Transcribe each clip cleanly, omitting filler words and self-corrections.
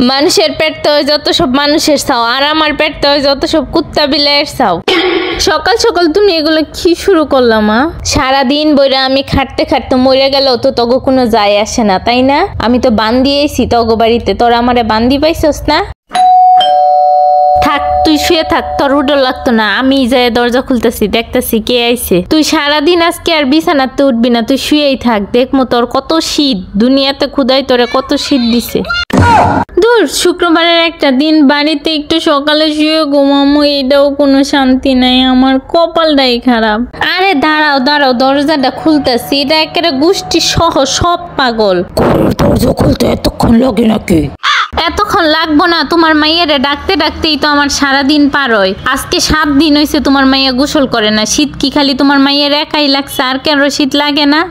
মানুষের পেট তো যত সব মানুষের চাও, আর আমার পেট তো যত সব কুত্তা বিলাইয়ের চাও। সকাল সকাল তুমি এগুলো কি শুরু করলাম? সারাদিন বইরা আমি খাটতে খাটতে মরে গেলেও তো তগো কোনো যায় আসে না, তাই না? আমি তো বান্দিয়েছি তগো বাড়িতে, তোরা আমারে বান্দি পাইছস না? থাক, তুই শুয়ে থাক, তোর উডো লাগতো না। আমি যাই দরজা খুলতেছি, দেখতেছি কে আইছে। তুই সারাদিন আজকে আর বিছানাতে উঠবি না, তুই শুয়েই থাক। দেখমো তোর কত শীত, দুনিয়াতে খুদাই তোরে কত শীত দিছে। দূর, শুক্রবারের একটা দিন বাড়িতে একটু সকালে শুয়ে ঘুমামো, এটাও কোনো শান্তি নাই, আমার কপালটাই খারাপ। আরে দাঁড়াও দাঁড়াও, দরজাটা খুলতেছি, এটা একেবারে গোষ্ঠী সহ সব পাগল। দরজা খুলতে এতক্ষণ লাগে নাকি? এতক্ষণ লাগবো না, তোমার মাইয়ারে ডাকতে ডাকতেই তো আমার সারাদিন পার হয়। আজকে 7 দিন হয়েছে তোমার মাইয়া গোসল করে না। শীত কি খালি তোমার মাইয়ের একাই লাগছে, আর কেন শীত লাগে না?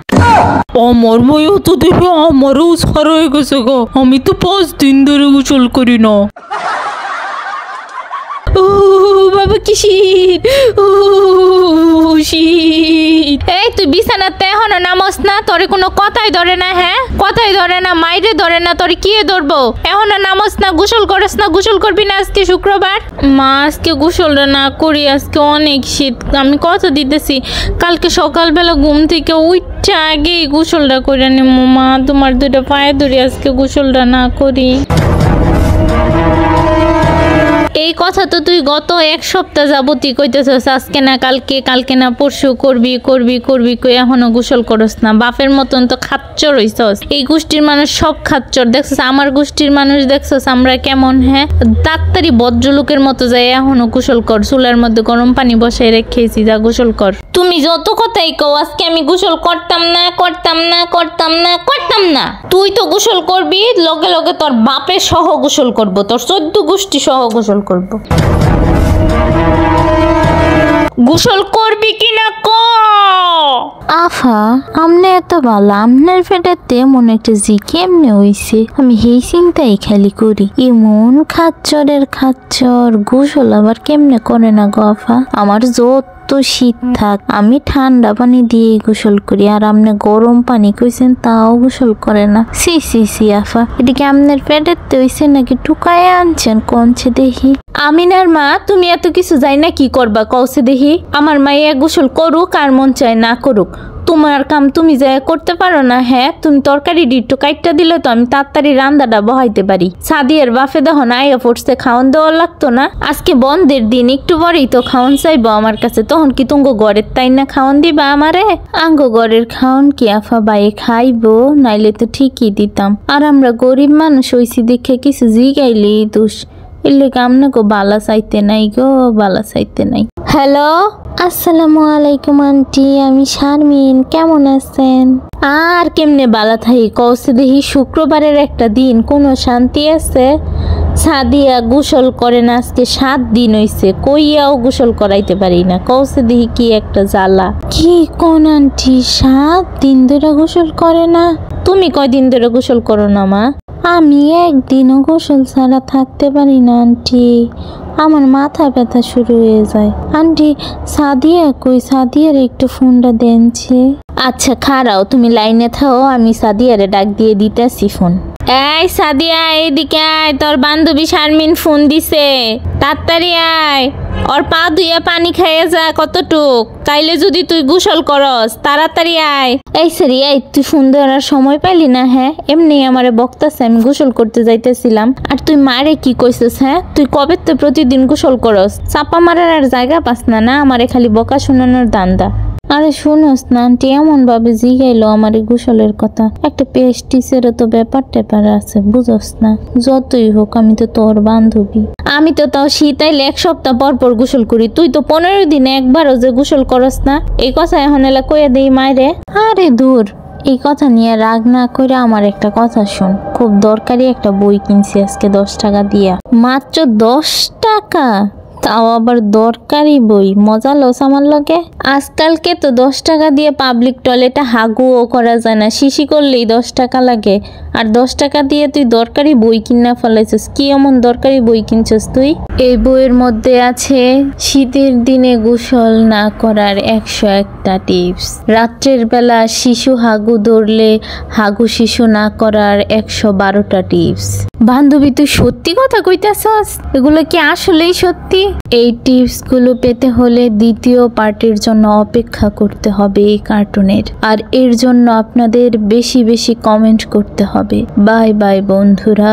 আমার মাইয়া তো দেখে আমারও সার হয়ে গেছে গো, আমি তো 5 দিন ধরে গোসল করি না। ও বাবা কি শীত, শীত। এই তুই বিছানাতে এখনো নামস না? তোরে কোনো কথাই ধরে না? হ্যাঁ, কথাই ধরে না, মাইরে ধরে না, তোরে কি ধরবো? এখনো নামস না, গোসল করস না? গোসল করবি না আজকে শুক্রবার? মা আজকে গোসলটা না করি, আজকে অনেক শীত। আমি কথা দিতেছি, কালকে সকালবেলা ঘুম থেকে উঠতে আগেই গোসলটা করে নেবো। মা তোমার 2টা পায়ে ধরি, আজকে গোসলটা না করি। এই কথা তো তুই গত 1 সপ্তাহ যাবতই কইতেছস, আজকে না কালকে, কালকে না পরশু করবি করবি করবি, কই এখনো গোসল করস না। বাপের মতন তো খাচ্চর হইছস। এই গোষ্ঠীর মানুষ সব খাচ্চর, দেখছস? আমার গোষ্ঠীর মানুষ দেখছস আমরা কেমন? হ্যাঁ, তাড়াতাড়ি ভদ্রলোকের মতো যাই এখনো গোসল কর। চুলার মধ্যে গরম পানি বসাই রেখেছি, যা গোসল কর। তুমি যত কথাই কও, আজকে আমি গোসল করতাম না করতাম না করতাম না করতাম না। তুই তো গোসল করবি, লগে লগে তোর বাপের সহ গোসল করব, তোর 14 গোষ্ঠী সহ গোসল করব। গোসল করবি কিনা ক? আফা, আমনে এত ভালো, আমনের পেটেতে মন একটা জি কেমনে হইছে, আমি সেই চিন্তাই খালি করি। এমন খাচ্চরের খাচ্চর, গোসল আবার কেমনে করে না গো আফা? আমার যত শীত থাক, আমি ঠান্ডা পানি দিয়ে গোসল করি, আর আমনে গরম পানি কইছেন তাও গোসল করে না। সি সি সি আফা, এদিকে আমনের পেটেতে হইছে নাকি টুকায় আনছেন? কোনছে দেখি। আমিনার মা, তুমি এত কিছু যাই না কি করবা কওছে দেখি? আমার মাইয়া গোসল করুক আর মন চায় না করুক, তোমার কাম তুমি যা করতে পারো না? হ্যাঁ, তুমি তরকারি একটু কাইটটা দিলে তো আমি তাড়াতাড়ি রান্দাটা বহাইতে পারি। সাদিয়ার বাফে দেখো না আইয়া পড়ছে, খাওয়ান দেওয়া লাগতো না? আজকে বন্ধের দিন, একটু পরেই তো খাওয়ান চাইবো আমার কাছে, তখন কি তুঙ্গো ঘরের তাই না খাওয়ান দিবা আমারে? আঙ্গো ঘরের খাওয়ান কি আফা বাইয়ে খাইবো? নাইলে তো ঠিকই দিতাম। আর আমরা গরিব মানুষ হইছি দেখে কিছু জিগাইলেই দোষ। এলে কামনা গো, বালা চাইতে নাই গো, বালা চাইতে নাই। হ্যালো, আসসালামু আলাইকুম আন্টি, আমি শারমিন, কেমন আছেন? আর কেমনে বালা থাই কওছে দেখি? শুক্রবারের একটা দিন, কোনো শান্তি আছে? সাদিয়া গোসল করে না, আজকে 7 দিন হইছে, কইয়াও গোসল করাইতে পারি না। কওছে দেখি কি একটা জ্বালা। কি কোন আন্টি, 7 দিন ধরে গোসল করে না? তুমি কয়দিন ধরে গোসল করো না মা? আমি একদিনও গোসল ছাড়া থাকতে পারি না আন্টি, আমার মাথা ব্যথা শুরু হয়ে যায়। আন্টি, সাদিয়া কই? সাদিয়ার একটু ফোনটা দেনছে। আচ্ছা খারাও, তুমি লাইনে থাও, আমি সাদিয়ারে ডাক দিয়ে দিতেছি ফোন। এই সাদিয়া, এইদিকে আয়, তোর বান্ধবী শারমিন ফোন দিছে, তাড়াতাড়ি আয়। ওর পা ধুইয়া পানি খাইয়ে যা কতটুক, তাইলে যদি তুই গোসল করস, তাড়াতাড়ি আয়। এই সারি, এই তুই ফোন দেওয়ার সময় পাইলি না? হ্যাঁ, এমনি আমারে বকতাছে, আমি গোসল করতে যাইতেছিলাম, আর তুই মারে কি কইছিস? হ্যাঁ, তুই কবে তো প্রতিদিন গোসল করস, চাপা মারার আর জায়গা পাস না? না, আমারে খালি বকা শোনানোর দান্দা। আরে শুনোস না আন্টি, এমন ভাবে জিগাইলো আমার গোসলের কথা, একটা পেস্টিসেরও তো ব্যাপার ট্যাপার আছে, বুঝস না? যতই হোক আমি তো তোর বান্ধবী। আমি তো তাও শীত আইলে 1 সপ্তাহ পর পর গোসল করি, তুই তো 15 দিনে একবারও যে গোসল করস না। এই কথা এখন এলা কইয়া দেই মায়েরে। আরে দূর, এই কথা নিয়ে রাগ না করে আমার একটা কথা শোন। খুব দরকারি একটা বই কিনছি আজকে 10 টাকা দিয়া। মাত্র 10 টাকা? তাও আবার দরকারি বই। মজা লস আমার লগে। আজকালকে তো 10 টাকা দিয়ে পাবলিক টয়লেটে হাগুও করা যায় না, শিশি করলেই 10 টাকা লাগে। আর 10 টাকা দিয়ে তুই দরকারি বই কিনা ফেলাইছিস। কি এমন দরকারি বই কিনছিস তুই? এই বইয়ের মধ্যে আছে শীতের দিনে গোসল না করার 101টা টিপস, রাত্রের বেলা শিশু হাগু ধরলে হাগু শিশু না করার 112টা টিপস। বান্ধবী তুই সত্যি কথা কইতাছস? এগুলো কি আসলেই সত্যি? এই টিপসগুলো পেতে হলে দ্বিতীয় পার্টের জন্য অপেক্ষা করতে হবে এই কার্টুনের। আর এর জন্য আপনাদের বেশি বেশি কমেন্ট করতে হবে। বাই বাই বন্ধুরা।